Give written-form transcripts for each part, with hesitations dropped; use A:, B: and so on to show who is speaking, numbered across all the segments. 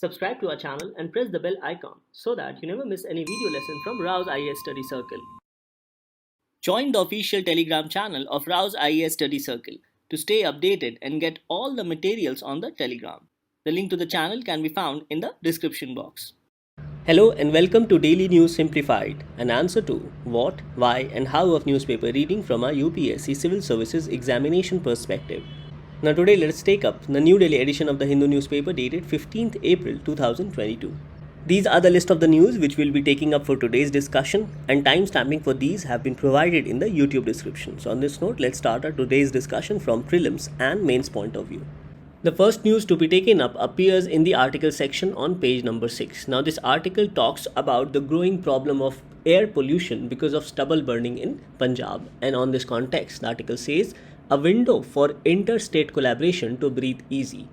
A: Subscribe to our channel and press the bell icon so that you never miss any video lesson from Rao's IAS Study Circle. Join the official Telegram channel of Rao's IAS Study Circle to stay updated and get all the materials on the Telegram. The link to the channel can be found in the description box. Hello and welcome to Daily News Simplified, an answer to what, why and how of newspaper reading from a UPSC Civil Services examination perspective. Now today let's take up the New Delhi edition of the Hindu newspaper dated 15th April 2022. These are the list of the news which we'll be taking up for today's discussion, and timestamping for these have been provided in the YouTube description. So on this note, let's start our today's discussion from prelims and mains point of view. The first news to be taken up appears in the article section on page number 6. Now this article talks about the growing problem of air pollution because of stubble burning in Punjab, and on this context the article says a window for interstate collaboration to breathe easy.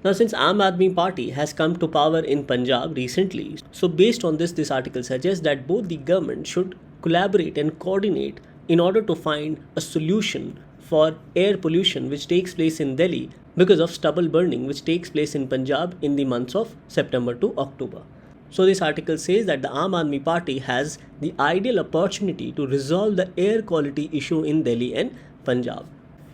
A: Now since Aam Aadmi Party has come to power in Punjab recently, so based on this article suggests that both the government should collaborate and coordinate in order to find a solution for air pollution which takes place in Delhi because of stubble burning which takes place in Punjab in the months of September to October. So this article says that the Aam Aadmi Party has the ideal opportunity to resolve the air quality issue in Delhi and Punjab.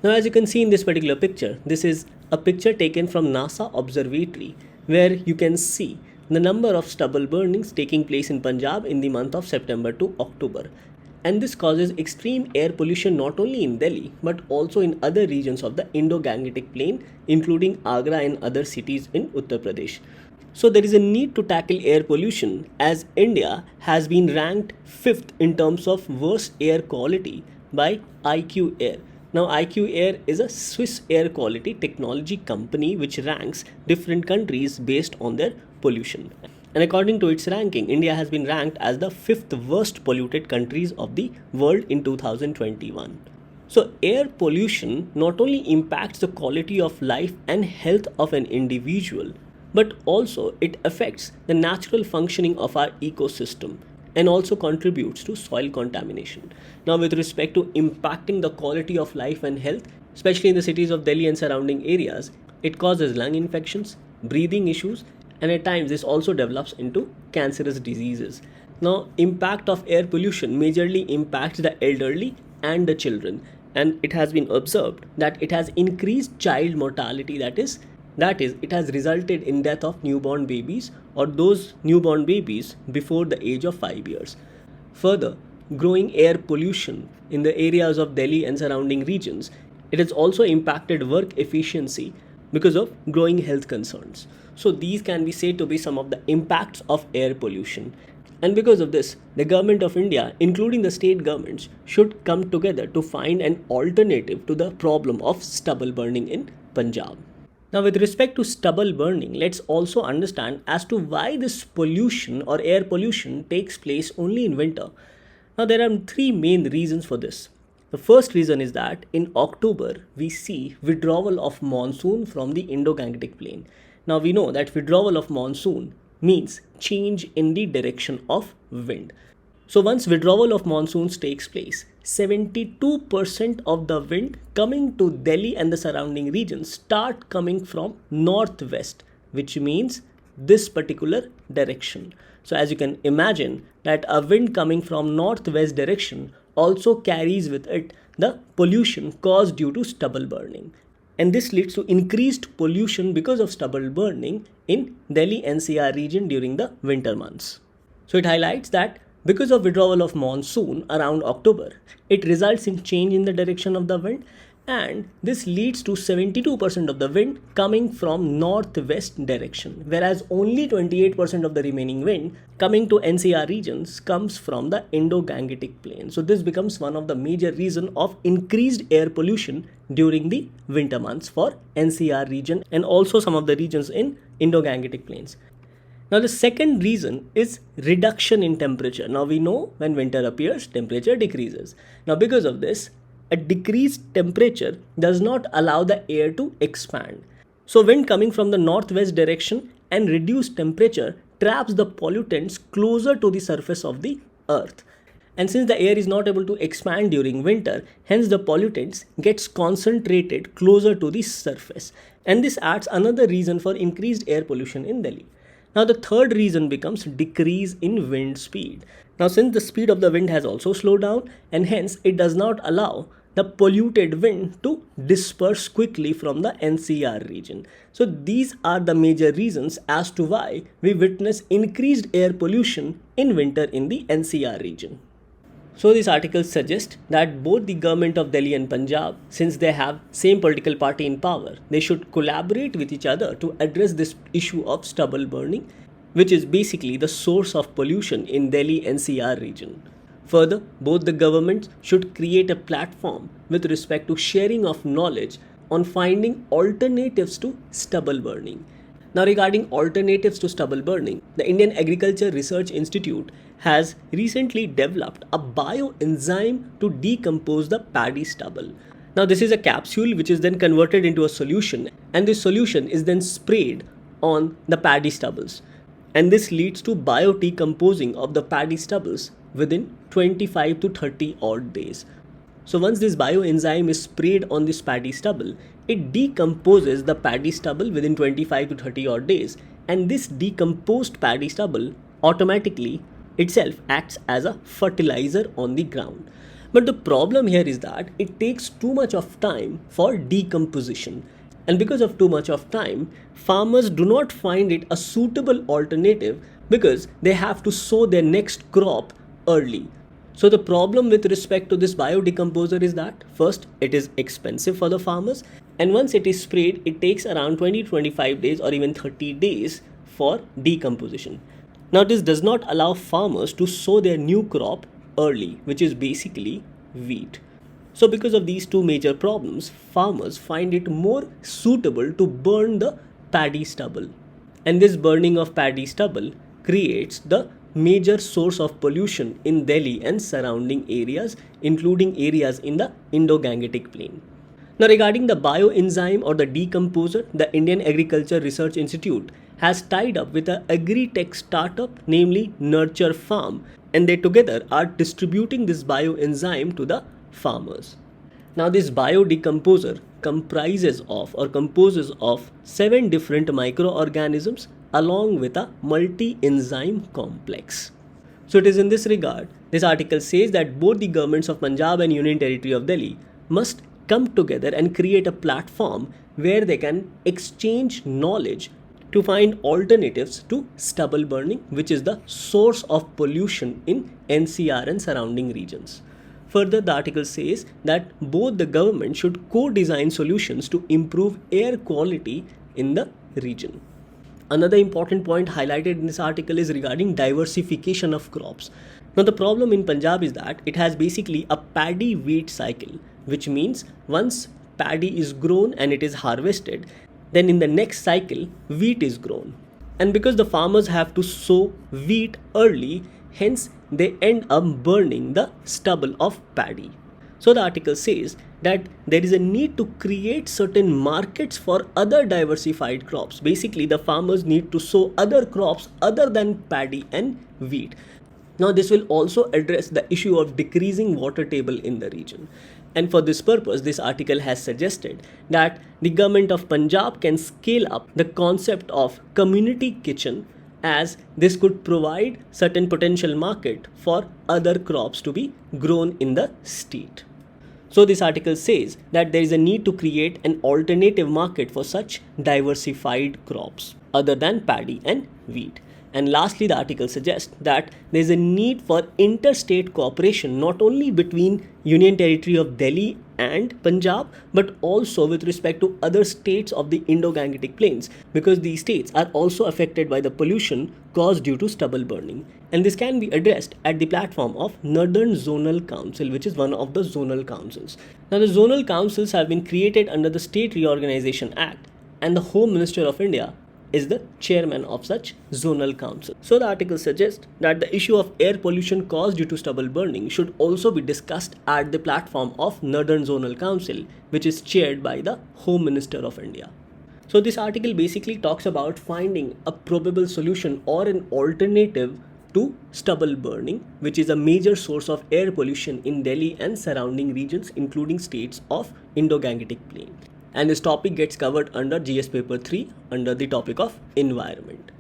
A: Now as you can see in this particular picture, this is a picture taken from NASA Observatory where you can see the number of stubble burnings taking place in Punjab in the month of September to October. And this causes extreme air pollution not only in Delhi but also in other regions of the Indo-Gangetic Plain, including Agra and other cities in Uttar Pradesh. So there is a need to tackle air pollution as India has been ranked 5th in terms of worst air quality by IQ Air. Now IQ Air is a Swiss air quality technology company which ranks different countries based on their pollution. And according to its ranking, India has been ranked as the 5th worst polluted countries of the world in 2021. So air pollution not only impacts the quality of life and health of an individual, but also it affects the natural functioning of our ecosystem and also contributes to soil contamination. Now with respect to impacting the quality of life and health, especially in the cities of Delhi and surrounding areas, it causes lung infections, breathing issues, and at times this also develops into cancerous diseases. Now impact of air pollution majorly impacts the elderly and the children, and it has been observed that it has increased child mortality, that is it has resulted in death of newborn babies or those newborn babies before the age of 5 years. Further, growing air pollution in the areas of Delhi and surrounding regions, it has also impacted work efficiency because of growing health concerns. So these can be said to be some of the impacts of air pollution. And because of this, the government of India, including the state governments, should come together to find an alternative to the problem of stubble burning in Punjab. Now with respect to stubble burning, let's also understand as to why this pollution or air pollution takes place only in winter. Now there are 3 main reasons for this. The first reason is that in October we see withdrawal of monsoon from the Indo-Gangetic Plain. Now we know that withdrawal of monsoon means change in the direction of wind. So once withdrawal of monsoons takes place, 72% of the wind coming to Delhi and the surrounding regions start coming from northwest, which means this particular direction. So as you can imagine that a wind coming from northwest direction also carries with it the pollution caused due to stubble burning. And this leads to increased pollution because of stubble burning in Delhi NCR region during the winter months. So it highlights that because of withdrawal of monsoon around October, it results in change in the direction of the wind, and this leads to 72% of the wind coming from northwest direction, whereas only 28% of the remaining wind coming to NCR regions comes from the Indo-Gangetic Plain. So this becomes one of the major reasons of increased air pollution during the winter months for NCR region and also some of the regions in Indo-Gangetic Plains. Now the second reason is reduction in temperature. Now we know when winter appears, temperature decreases. Now because of this, a decreased temperature does not allow the air to expand. So wind coming from the northwest direction and reduced temperature traps the pollutants closer to the surface of the earth. And since the air is not able to expand during winter, hence the pollutants gets concentrated closer to the surface. And this adds another reason for increased air pollution in Delhi. Now the third reason becomes decrease in wind speed. Now since the speed of the wind has also slowed down, and hence it does not allow the polluted wind to disperse quickly from the NCR region. So these are the major reasons as to why we witness increased air pollution in winter in the NCR region. So this article suggests that both the government of Delhi and Punjab, since they have same political party in power, they should collaborate with each other to address this issue of stubble burning, which is basically the source of pollution in Delhi NCR region. Further, both the governments should create a platform with respect to sharing of knowledge on finding alternatives to stubble burning. Now regarding alternatives to stubble burning, the Indian Agriculture Research Institute has recently developed a bio-enzyme to decompose the paddy stubble. Now this is a capsule which is then converted into a solution, and this solution is then sprayed on the paddy stubbles. And this leads to bio-decomposing of the paddy stubbles within 25 to 30 odd days. So once this bio-enzyme is sprayed on this paddy stubble, it decomposes the paddy stubble within 25 to 30 odd days, and this decomposed paddy stubble automatically itself acts as a fertilizer on the ground. But the problem here is that it takes too much of time for decomposition, and because of too much of time, farmers do not find it a suitable alternative because they have to sow their next crop early. So the problem with respect to this biodecomposer is that first, it is expensive for the farmers, and once it is sprayed, it takes around 20-25 days or even 30 days for decomposition. Now this does not allow farmers to sow their new crop early, which is basically wheat. So because of these two major problems, farmers find it more suitable to burn the paddy stubble. And this burning of paddy stubble creates the major source of pollution in Delhi and surrounding areas, including areas in the Indo-Gangetic Plain. Now regarding the bio-enzyme or the decomposer, the Indian Agriculture Research Institute has tied up with an agri-tech startup, namely Nurture Farm, and they together are distributing this bio-enzyme to the farmers. Now this biodecomposer composes of 7 different microorganisms along with a multi-enzyme complex. So it is in this regard, this article says that both the governments of Punjab and Union Territory of Delhi must come together and create a platform where they can exchange knowledge to find alternatives to stubble burning, which is the source of pollution in NCR and surrounding regions. Further, the article says that both the government should co-design solutions to improve air quality in the region. Another important point highlighted in this article is regarding diversification of crops. Now the problem in Punjab is that it has basically a paddy wheat cycle, which means once paddy is grown and it is harvested, then in the next cycle wheat is grown. And because the farmers have to sow wheat early, hence they end up burning the stubble of paddy. So the article says that there is a need to create certain markets for other diversified crops. Basically, the farmers need to sow other crops other than paddy and wheat. Now this will also address the issue of decreasing water table in the region. And for this purpose, this article has suggested that the government of Punjab can scale up the concept of community kitchen, as this could provide certain potential market for other crops to be grown in the state. So this article says that there is a need to create an alternative market for such diversified crops other than paddy and wheat. And lastly, the article suggests that there is a need for interstate cooperation not only between Union Territory of Delhi and Punjab, but also with respect to other states of the Indo-Gangetic Plains, because these states are also affected by the pollution caused due to stubble burning. And this can be addressed at the platform of Northern Zonal Council, which is one of the zonal councils. Now the zonal councils have been created under the State Reorganization Act, and the Home Minister of India is the chairman of such zonal council. So the article suggests that the issue of air pollution caused due to stubble burning should also be discussed at the platform of Northern Zonal Council, which is chaired by the Home Minister of India. So this article basically talks about finding a probable solution or an alternative to stubble burning, which is a major source of air pollution in Delhi and surrounding regions, including states of Indo-Gangetic Plain. And this topic gets covered under GS paper 3 under the topic of environment.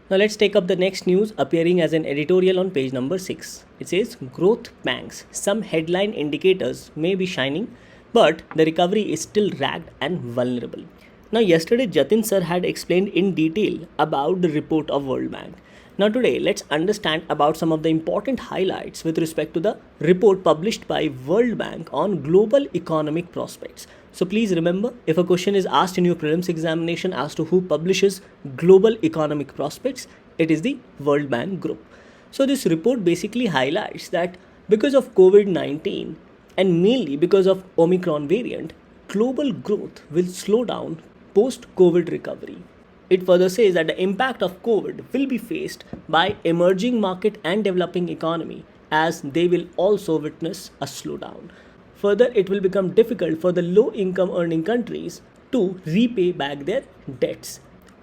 A: Now let's take up the next news appearing as an editorial on page number 6. It says growth banks. Some headline indicators may be shining, but the recovery is still ragged and vulnerable. Now yesterday Jatin sir had explained in detail about the report of World Bank. Now today let's understand about some of the important highlights with respect to the report published by World Bank on global economic prospects. So please remember, if a question is asked in your prelims examination as to who publishes global economic prospects, it is the World Bank Group. So this report basically highlights that because of COVID-19 and mainly because of Omicron variant, global growth will slow down post-COVID recovery. It further says that the impact of COVID will be faced by emerging market and developing economy as they will also witness a slowdown. Further, it will become difficult for the low-income earning countries to repay back their debts.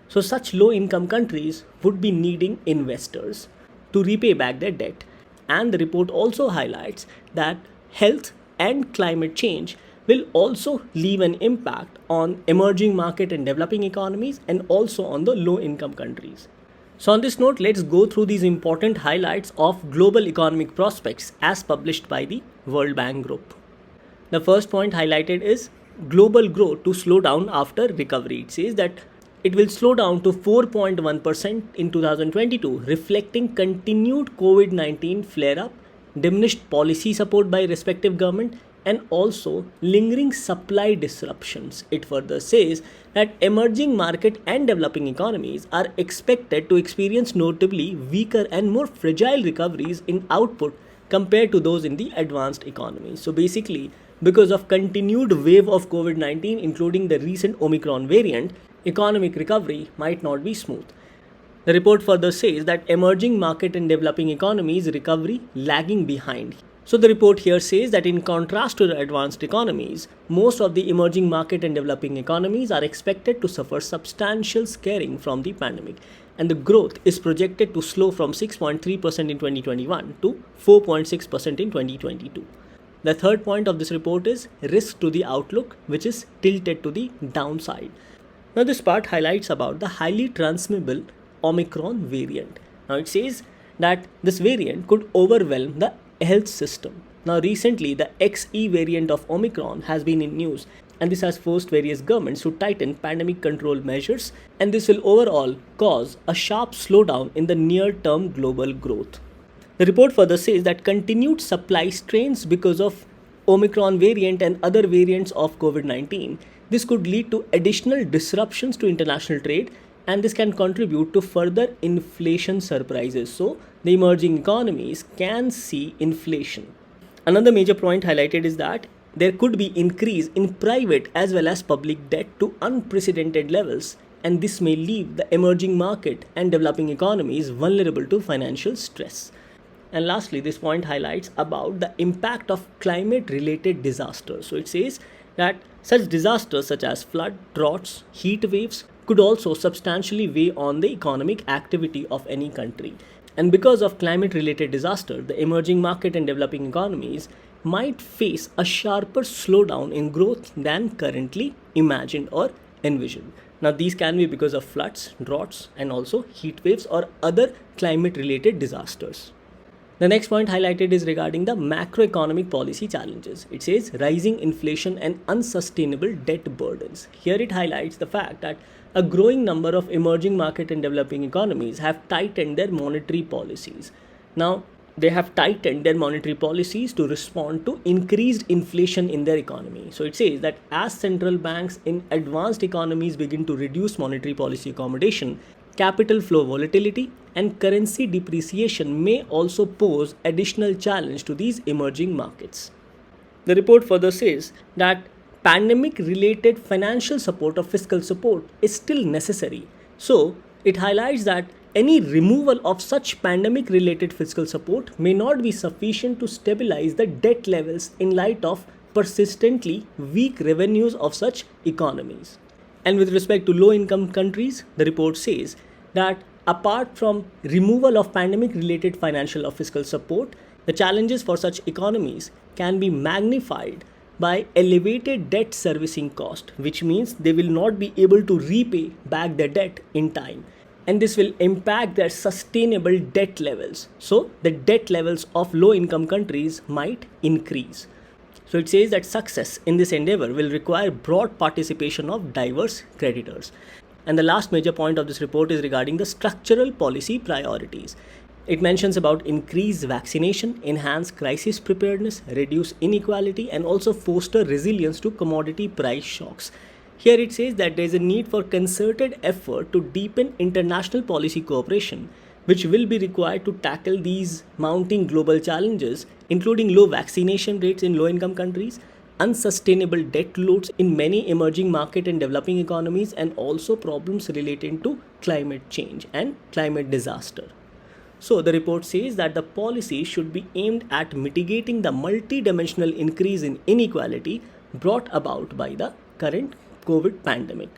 A: So such low-income countries would be needing investors to repay back their debt. And the report also highlights that health and climate change will also leave an impact on emerging market and developing economies and also on the low-income countries. So on this note, let's go through these important highlights of global economic prospects as published by the World Bank Group. The first point highlighted is global growth to slow down after recovery. It says that it will slow down to 4.1% in 2022, reflecting continued COVID-19 flare-up, diminished policy support by respective government, and also lingering supply disruptions. It further says that emerging market and developing economies are expected to experience notably weaker and more fragile recoveries in output compared to those in the advanced economies. So basically, because of continued wave of COVID-19, including the recent Omicron variant, economic recovery might not be smooth. The report further says that emerging market and developing economies recovery lagging behind. So the report here says that in contrast to the advanced economies, most of the emerging market and developing economies are expected to suffer substantial scaring from the pandemic, and the growth is projected to slow from 6.3% in 2021 to 4.6% in 2022. The third point of this report is risk to the outlook, which is tilted to the downside. Now this part highlights about the highly transmissible Omicron variant. Now it says that this variant could overwhelm the health system. Now recently the XE variant of Omicron has been in news, and this has forced various governments to tighten pandemic control measures, and this will overall cause a sharp slowdown in the near-term global growth. The report further says that continued supply strains because of Omicron variant and other variants of COVID-19, this could lead to additional disruptions to international trade, and this can contribute to further inflation surprises. So the emerging economies can see inflation. Another major point highlighted is that there could be increase in private as well as public debt to unprecedented levels, and this may leave the emerging market and developing economies vulnerable to financial stress. And lastly, this point highlights about the impact of climate-related disasters. So it says that such disasters such as flood, droughts, heat waves could also substantially weigh on the economic activity of any country. And because of climate-related disaster, the emerging market and developing economies might face a sharper slowdown in growth than currently imagined or envisioned. Now these can be because of floods, droughts, and also heat waves or other climate-related disasters. The next point highlighted is regarding the macroeconomic policy challenges. It says rising inflation and unsustainable debt burdens. Here it highlights the fact that a growing number of emerging market and developing economies have tightened their monetary policies. Now, they have tightened their monetary policies to respond to increased inflation in their economy. So it says that as central banks in advanced economies begin to reduce monetary policy accommodation, capital flow volatility and currency depreciation may also pose additional challenge to these emerging markets. The report further says that pandemic-related financial support or fiscal support is still necessary. So, it highlights that any removal of such pandemic-related fiscal support may not be sufficient to stabilize the debt levels in light of persistently weak revenues of such economies. And with respect to low-income countries, the report says that apart from removal of pandemic-related financial or fiscal support, the challenges for such economies can be magnified by elevated debt servicing cost, which means they will not be able to repay back their debt in time. and this will impact their sustainable debt levels. So the debt levels of low income countries might increase. So it says that success in this endeavor will require broad participation of diverse creditors. And the last major point of this report is regarding the structural policy priorities. It mentions about increased vaccination, enhance crisis preparedness, reduce inequality, and also foster resilience to commodity price shocks. Here it says that there is a need for concerted effort to deepen international policy cooperation, which will be required to tackle these mounting global challenges, including low vaccination rates in low-income countries, unsustainable debt loads in many emerging market and developing economies, and also problems relating to climate change and climate disaster. So the report says that the policy should be aimed at mitigating the multi-dimensional increase in inequality brought about by the current COVID pandemic.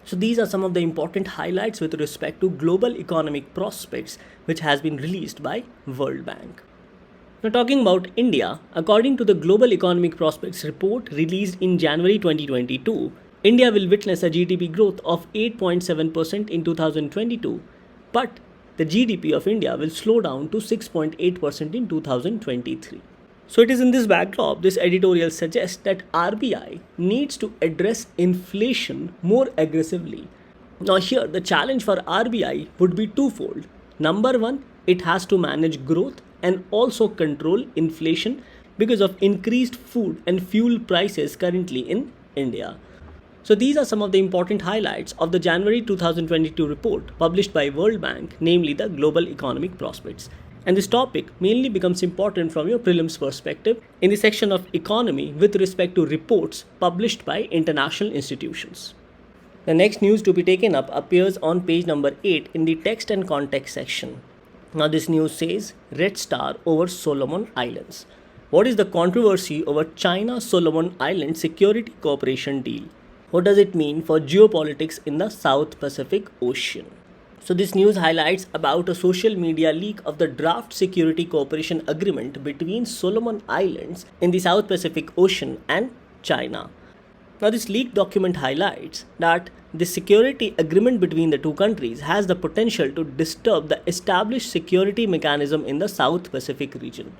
A: So these are some of the important highlights with respect to global economic prospects which has been released by World Bank. Now talking about India, according to the Global Economic Prospects report released in January 2022, India will witness a GDP growth of 8.7% in 2022, but the GDP of India will slow down to 6.8% in 2023. So it is in this backdrop, this editorial suggests that RBI needs to address inflation more aggressively. Now here, the challenge for RBI would be twofold. Number one, it has to manage growth and also control inflation because of increased food and fuel prices currently in India. So these are some of the important highlights of the January 2022 report published by World Bank, namely the Global Economic Prospects. And this topic mainly becomes important from your prelims perspective in the section of economy with respect to reports published by international institutions. The next news to be taken up appears on page number 8 in the text and context section. Now this news says Red Star over Solomon Islands. What is the controversy over China-Solomon Islands Security Cooperation deal? What does it mean for geopolitics in the South Pacific Ocean? So this news highlights about a social media leak of the draft security cooperation agreement between Solomon Islands in the South Pacific Ocean and China. Now this leaked document highlights that the security agreement between the two countries has the potential to disturb the established security mechanism in the South Pacific region.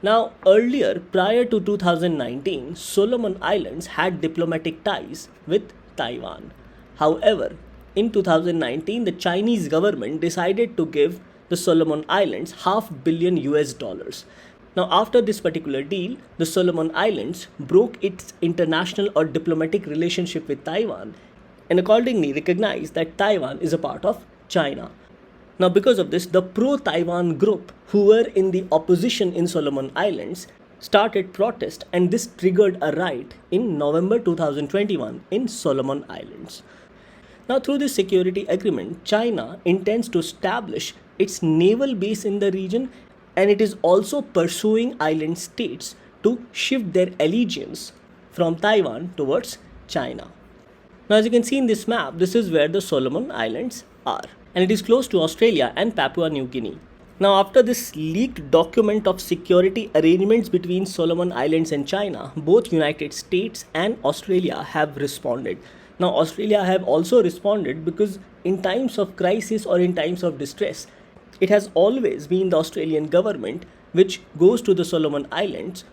A: Now, earlier, prior to 2019, Solomon Islands had diplomatic ties with Taiwan. However, in 2019, the Chinese government decided to give the Solomon Islands $500 million. Now, after this particular deal, the Solomon Islands broke its international or diplomatic relationship with Taiwan and accordingly recognized that Taiwan is a part of China. Now, because of this, the pro-Taiwan group who were in the opposition in Solomon Islands started protest, and this triggered a riot in November 2021 in Solomon Islands. Now, through this security agreement, China intends to establish its naval base in the region, and it is also pursuing island states to shift their allegiance from Taiwan towards China. Now, as you can see in this map, this is where the Solomon Islands are, and it is close to Australia and Papua New Guinea. Now, after this leaked document of security arrangements between Solomon Islands and China, both United States and Australia have responded. Now, Australia have also responded because in times of crisis or in times of distress, it has always been the Australian government which goes to the Solomon Islands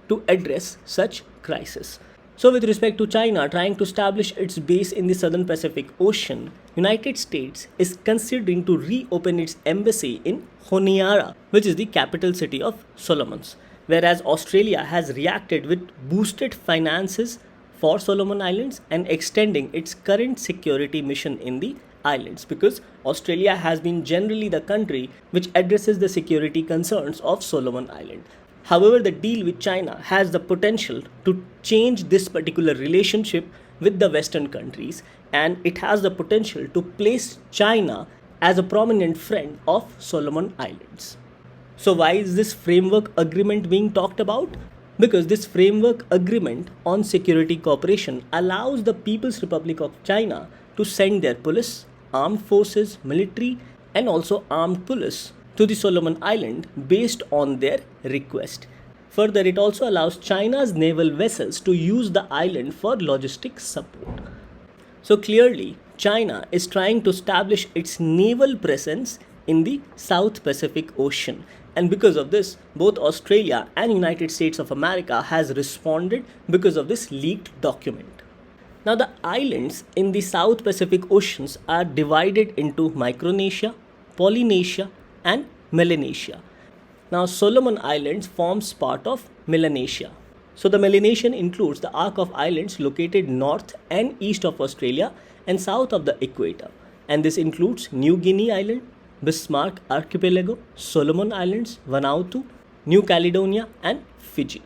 A: to address such crisis. So with respect to China trying to establish its base in the Southern Pacific Ocean, United States is considering to reopen its embassy in Honiara, which is the capital city of Solomons, whereas Australia has reacted with boosted finances for Solomon Islands and extending its current security mission in the islands, because Australia has been generally the country which addresses the security concerns of Solomon Island. However, the deal with China has the potential to change this particular relationship with the Western countries, and it has the potential to place China as a prominent friend of Solomon Islands. So why is this framework agreement being talked about? Because this framework agreement on security cooperation allows the People's Republic of China to send their police, armed forces, military, and also armed police to the Solomon Island based on their request. Further, it also allows China's naval vessels to use the island for logistics support. So clearly, China is trying to establish its naval presence in the South Pacific Ocean. And because of this, both Australia and United States of America has responded because of this leaked document. Now, the islands in the South Pacific Oceans are divided into Micronesia, Polynesia, and Melanesia. Now, Solomon Islands forms part of Melanesia. So, the Melanesian includes the arc of islands located north and east of Australia and south of the equator. And this includes New Guinea Island, Bismarck Archipelago, Solomon Islands, Vanuatu, New Caledonia, and Fiji.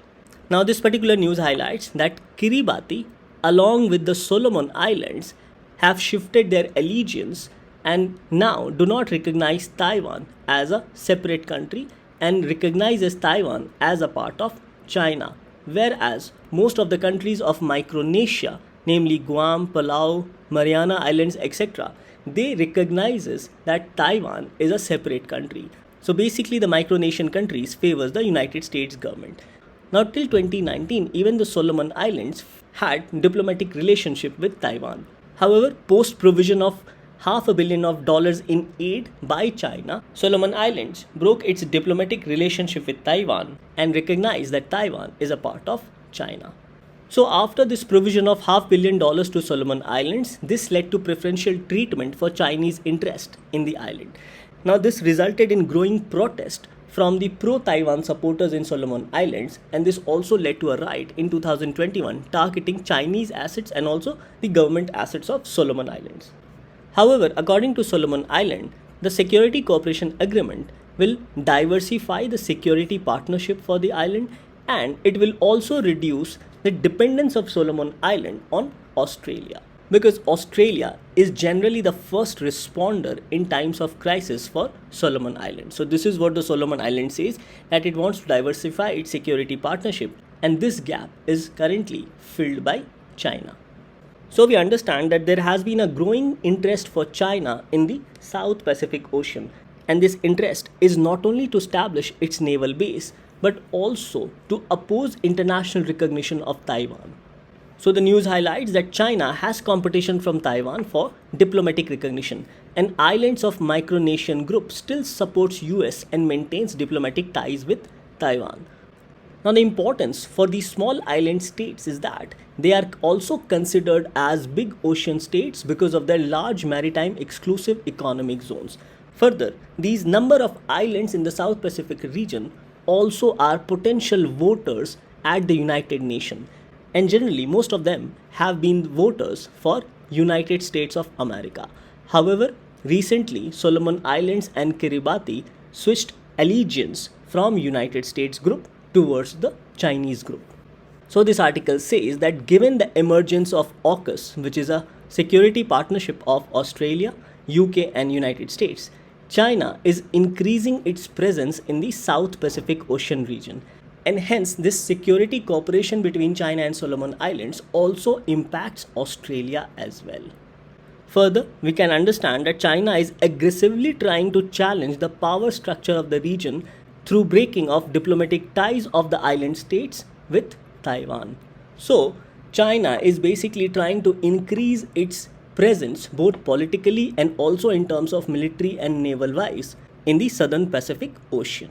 A: Now, this particular news highlights that Kiribati, along with the Solomon Islands, have shifted their allegiance and now do not recognize Taiwan as a separate country and recognizes Taiwan as a part of China, whereas most of the countries of Micronesia, namely Guam, Palau, Mariana Islands, etc., they recognizes that Taiwan is a separate country. So basically the Micronesian countries favors the United States government. Now till 2019, even the Solomon Islands had diplomatic relationship with Taiwan. However, post provision of $500 million in aid by China, Solomon Islands broke its diplomatic relationship with Taiwan and recognized that Taiwan is a part of China. So after this provision of $500 million to Solomon Islands, this led to preferential treatment for Chinese interest in the island. Now this resulted in growing protest from the pro-Taiwan supporters in Solomon Islands, and this also led to a riot in 2021 targeting Chinese assets and also the government assets of Solomon Islands. However, according to Solomon Island, the Security Cooperation Agreement will diversify the security partnership for the island, and it will also reduce the dependence of Solomon Island on Australia, because Australia is generally the first responder in times of crisis for Solomon Islands. So this is what the Solomon Islands says, that it wants to diversify its security partnership, and this gap is currently filled by China. So we understand that there has been a growing interest for China in the South Pacific Ocean, and this interest is not only to establish its naval base but also to oppose international recognition of Taiwan. So the news highlights that China has competition from Taiwan for diplomatic recognition, and islands of Micronesian group still supports US and maintains diplomatic ties with Taiwan. Now the importance for these small island states is that they are also considered as big ocean states because of their large maritime exclusive economic zones. Further, these number of islands in the South Pacific region also are potential voters at the United Nations, and generally most of them have been voters for United States of America. However, recently Solomon Islands and Kiribati switched allegiance from United States group towards the Chinese group. So this article says that given the emergence of AUKUS, which is a security partnership of Australia, UK and United States, China is increasing its presence in the South Pacific Ocean region, and hence this security cooperation between China and Solomon Islands also impacts Australia as well. Further, we can understand that China is aggressively trying to challenge the power structure of the region through breaking of diplomatic ties of the island states with Taiwan. So, China is basically trying to increase its presence both politically and also in terms of military and naval wise in the Southern Pacific Ocean.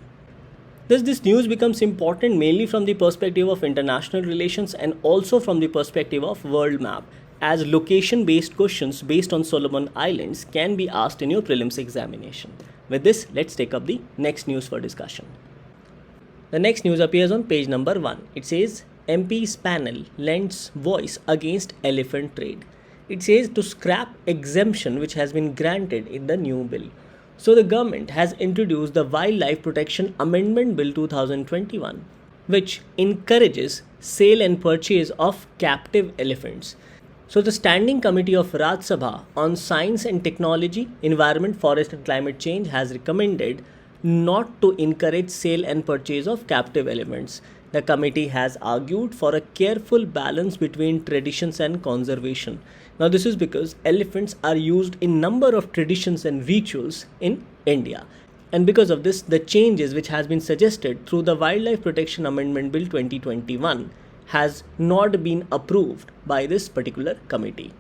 A: Thus, this news becomes important mainly from the perspective of international relations and also from the perspective of world map, as location-based questions based on Solomon Islands can be asked in your prelims examination. With this, let's take up the next news for discussion. The next news appears on page number 1. It says, MP's panel lends voice against elephant trade. It says to scrap exemption which has been granted in the new bill. So the government has introduced the Wildlife Protection Amendment Bill 2021, which encourages sale and purchase of captive elephants. So the Standing Committee of Rathotsava on Science and Technology, Environment, Forest and Climate Change has recommended not to encourage sale and purchase of captive elephants. The committee has argued for a careful balance between traditions and conservation. Now this is because elephants are used in number of traditions and rituals in India. And because of this, the changes which has been suggested through the Wildlife Protection Amendment Bill 2021 has not been approved by this particular committee.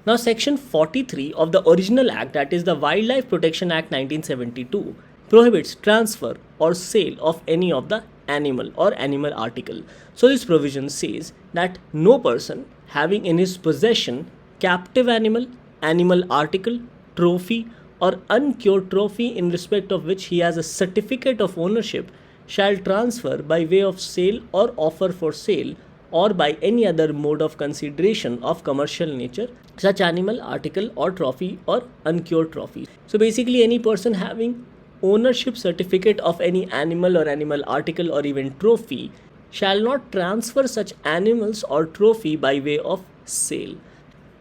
A: Now, Section 43 of the original Act, that is the Wildlife Protection Act 1972, prohibits transfer or sale of any of the animal or animal article. So, this provision says that no person having in his possession captive animal, animal article, trophy, or uncured trophy in respect of which he has a certificate of ownership shall transfer by way of sale or offer for sale or by any other mode of consideration of commercial nature such animal, article or trophy or uncured trophy. So basically any person having ownership certificate of any animal or animal article or even trophy shall not transfer such animals or trophy by way of sale.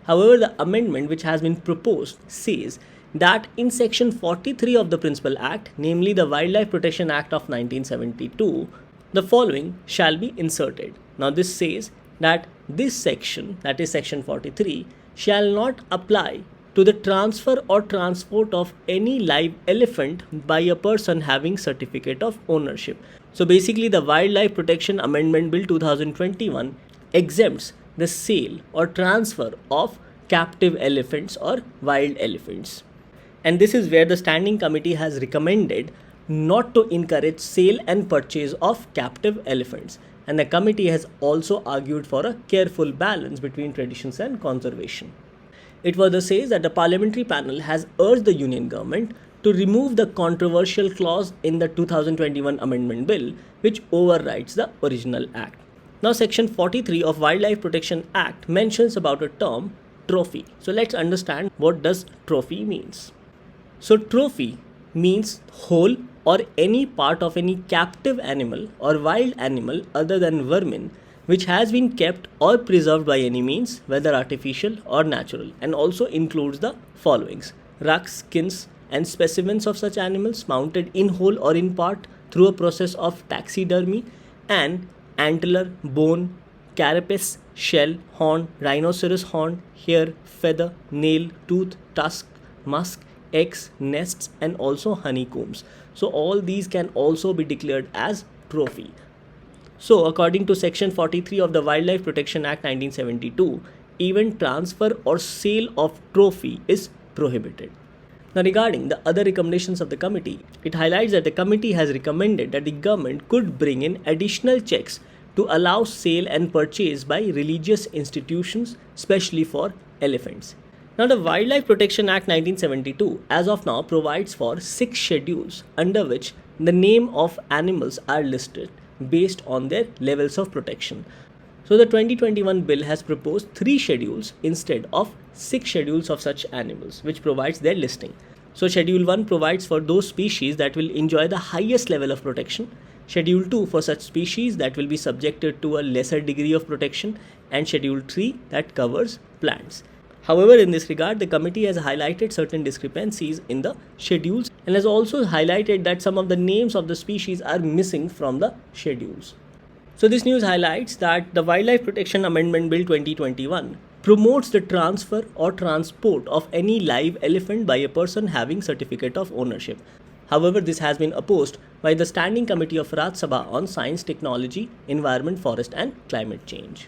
A: However, the amendment which has been proposed says that in section 43 of the Principal Act, namely the Wildlife Protection Act of 1972, the following shall be inserted. Now this says that this section, that is section 43, shall not apply to the transfer or transport of any live elephant by a person having certificate of ownership. So basically the Wildlife Protection Amendment Bill 2021 exempts the sale or transfer of captive elephants or wild elephants. And this is where the Standing Committee has recommended not to encourage sale and purchase of captive elephants. And the committee has also argued for a careful balance between traditions and conservation. It further says that the parliamentary panel has urged the Union government to remove the controversial clause in the 2021 Amendment Bill which overrides the original Act. Now Section 43 of Wildlife Protection Act mentions about a term trophy. So let's understand what does trophy means. So trophy means whole or any part of any captive animal or wild animal other than vermin which has been kept or preserved by any means, whether artificial or natural, and also includes the followings: rugs, skins and specimens of such animals mounted in whole or in part through a process of taxidermy, and antler, bone, carapace, shell, horn, rhinoceros horn, hair, feather, nail, tooth, tusk, musk, eggs, nests and also honeycombs. So all these can also be declared as trophy. So according to section 43 of the Wildlife Protection Act 1972, even transfer or sale of trophy is prohibited. Now regarding the other recommendations of the committee, it highlights that the committee has recommended that the government could bring in additional checks to allow sale and purchase by religious institutions, especially for elephants. Now the Wildlife Protection Act 1972 as of now provides for 6 schedules under which the name of animals are listed based on their levels of protection. So the 2021 bill has proposed 3 schedules instead of 6 schedules of such animals which provides their listing. So Schedule 1 provides for those species that will enjoy the highest level of protection, Schedule 2 for such species that will be subjected to a lesser degree of protection, and Schedule 3 that covers plants. However, in this regard, the committee has highlighted certain discrepancies in the schedules and has also highlighted that some of the names of the species are missing from the schedules. So this news highlights that the Wildlife Protection Amendment Bill 2021 promotes the transfer or transport of any live elephant by a person having certificate of ownership. However, this has been opposed by the Standing Committee of Rathotsava on Science, Technology, Environment, Forest and Climate Change.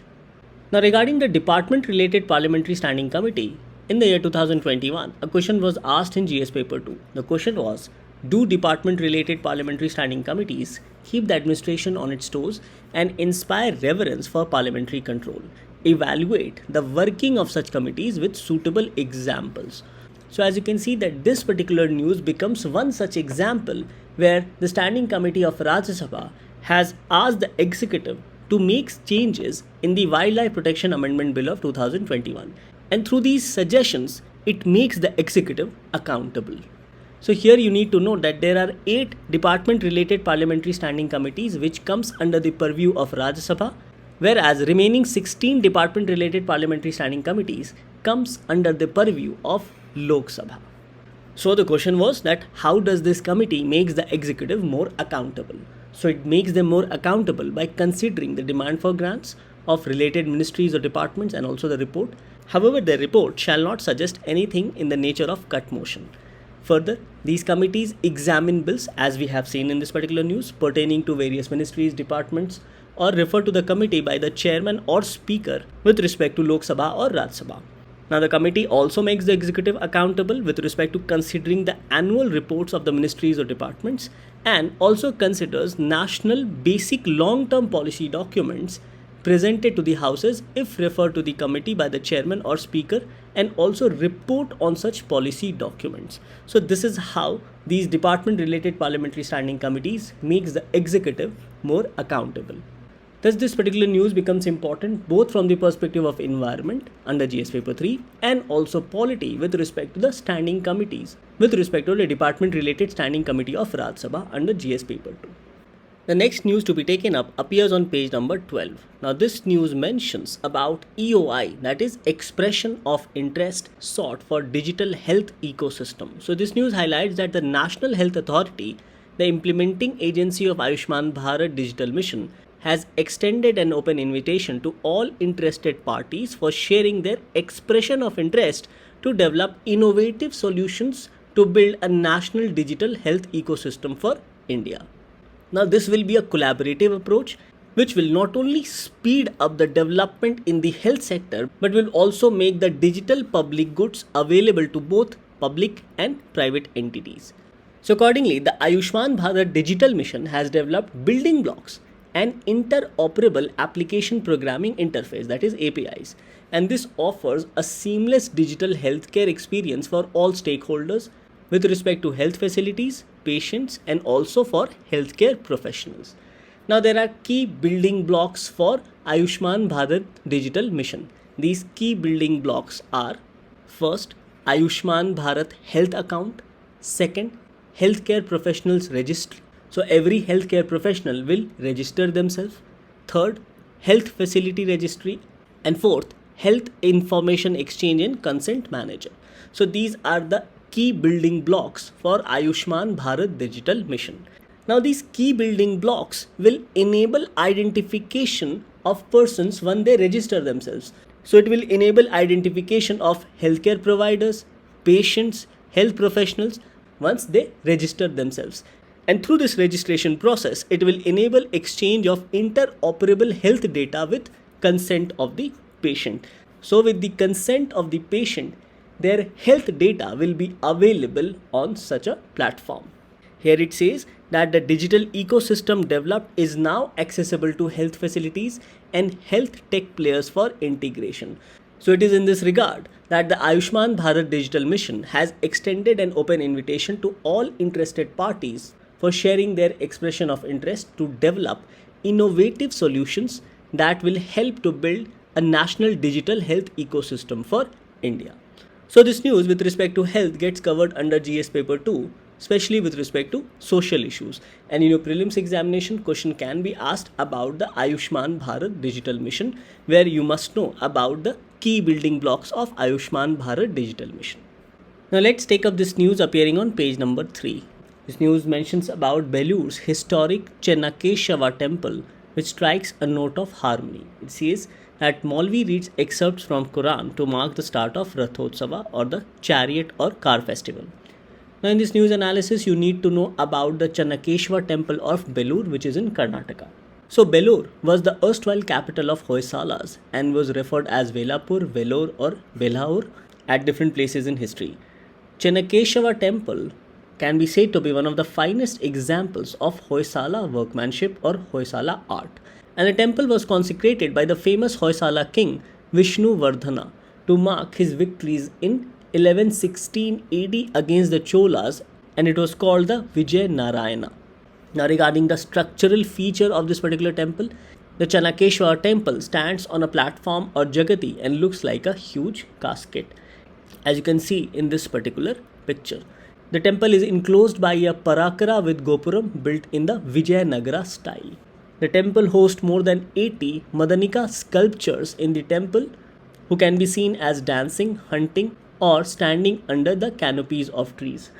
A: Now regarding the department-related Parliamentary Standing Committee, in the year 2021, a question was asked in GS Paper 2. The question was, do department-related Parliamentary Standing Committees keep the administration on its toes and inspire reverence for parliamentary control? Evaluate the working of such committees with suitable examples. So as you can see that this particular news becomes one such example where the Standing Committee of Rathotsava has asked the executive to make changes in the Wildlife Protection Amendment Bill of 2021. And through these suggestions, it makes the executive accountable. So here you need to note that there are 8 department-related parliamentary standing committees which comes under the purview of Rajya Sabha, whereas remaining 16 department-related parliamentary standing committees comes under the purview of Lok Sabha. So the question was that how does this committee makes the executive more accountable? So it makes them more accountable by considering the demand for grants of related ministries or departments and also the report. However, the report shall not suggest anything in the nature of cut motion. Further, these committees examine bills, as we have seen in this particular news, pertaining to various ministries, departments, or refer to the committee by the chairman or speaker with respect to Lok Sabha or Rajya Sabha. Now, the committee also makes the executive accountable with respect to considering the annual reports of the ministries or departments, and also considers national basic long-term policy documents presented to the houses if referred to the committee by the chairman or speaker, and also report on such policy documents. So this is how these department related parliamentary standing committees makes the executive more accountable. Thus, this particular news becomes important both from the perspective of environment under GS paper 3 and also polity with respect to the standing committees with respect to the department related standing committee of Rathotsava under GS paper 2. The next news to be taken up appears on page number 12. Now, this news mentions about EOI, that is expression of interest sought for digital health ecosystem. So this news highlights that the National Health Authority, the implementing agency of Ayushman Bharat Digital Mission, has extended an open invitation to all interested parties for sharing their expression of interest to develop innovative solutions to build a national digital health ecosystem for India. Now, this will be a collaborative approach which will not only speed up the development in the health sector but will also make the digital public goods available to both public and private entities. So accordingly, the Ayushman Bharat Digital Mission has developed building blocks and interoperable application programming interface, that is APIs, and this offers a seamless digital healthcare experience for all stakeholders with respect to health facilities, patients, and also for healthcare professionals. Now, there are key building blocks for Ayushman Bharat Digital Mission. These key building blocks are: first, Ayushman Bharat Health Account; second, Healthcare Professionals Registry. So every healthcare professional will register themselves. Third, Health Facility Registry. And fourth, Health Information Exchange and Consent Manager. So these are the key building blocks for Ayushman Bharat Digital Mission. Now, these key building blocks will enable identification of persons when they register themselves. So it will enable identification of healthcare providers, patients, health professionals once they register themselves. And through this registration process, it will enable exchange of interoperable health data with consent of the patient. So with the consent of the patient, their health data will be available on such a platform. Here it says that the digital ecosystem developed is now accessible to health facilities and health tech players for integration. So it is in this regard that the Ayushman Bharat Digital Mission has extended an open invitation to all interested parties for sharing their expression of interest to develop innovative solutions that will help to build a national digital health ecosystem for India. So this news with respect to health gets covered under GS paper 2, especially with respect to social issues. And in your prelims examination, question can be asked about the Ayushman Bharat Digital Mission, where you must know about the key building blocks of Ayushman Bharat Digital Mission. Now let's take up this news appearing on page number 3. This news mentions about Belur's historic Chennakeshava temple, which strikes a note of harmony. It says that Maulvi reads excerpts from Quran to mark the start of Rathotsava, or the chariot or car festival. Now in this news analysis, you need to know about the Chennakeshava temple of Belur, which is in Karnataka. So Belur was the erstwhile capital of Hoysalas and was referred as Velapur, Velore or Velaur at different places in history. Chennakeshava temple can be said to be one of the finest examples of Hoysala workmanship or Hoysala art. And the temple was consecrated by the famous Hoysala king Vishnu Vardhana to mark his victories in 1116 AD against the Cholas, and it was called the Vijay Narayana. Now regarding the structural feature of this particular temple, the Chennakeshava temple stands on a platform or jagati and looks like a huge casket, as you can see in this particular picture. The temple is enclosed by a parakara with gopuram built in the Vijayanagara style. The temple hosts more than 80 Madanika sculptures in the temple, who can be seen as dancing, hunting, or standing under the canopies of trees.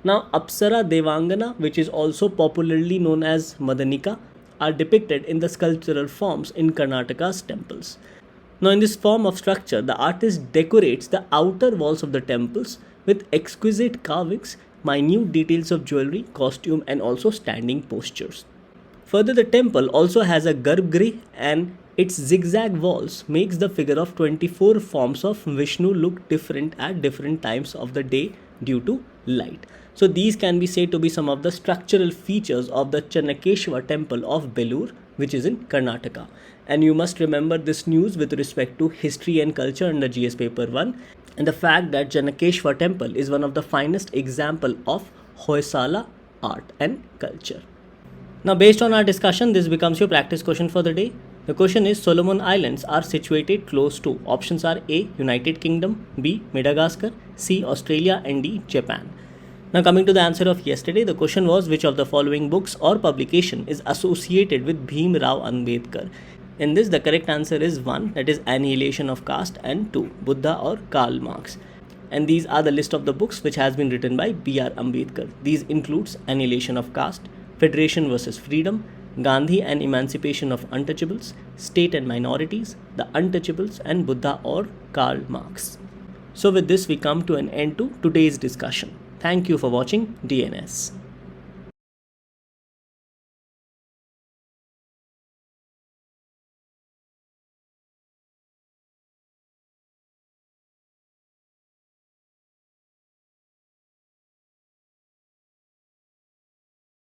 A: Now, Apsara Devangana, which is also popularly known as Madanika, are depicted in the sculptural forms in Karnataka's temples. Now, in this form of structure, the artist decorates the outer walls of the temples with exquisite carvings, minute details of jewelry, costume, and also standing postures. Further, the temple also has a garbhagriha and Its zigzag walls makes the figure of 24 forms of Vishnu look different at different times of the day due to light. So these can be said to be some of the structural features of the Chennakeshava temple of Belur, which is in Karnataka. And you must remember this news with respect to history and culture under GS paper 1, and the fact that Chennakeshava temple is one of the finest example of Hoysala art and culture. Now based on our discussion, this becomes your practice question for the day. The question is, Solomon Islands are situated close to. Options are A. United Kingdom, B. Madagascar, C. Australia, and D. Japan. Now coming to the answer of yesterday, the question was, which of the following books or publication is associated with Bhim Rao Ambedkar? In this, the correct answer is 1, that is Annihilation of Caste, and 2, Buddha or Karl Marx. And these are the list of the books which has been written by B.R. Ambedkar. These includes Annihilation of Caste, Federation versus Freedom, Gandhi and Emancipation of Untouchables, State and Minorities, The Untouchables, and Buddha or Karl Marx. So with this, we come to an end to today's discussion. Thank you for watching DNS.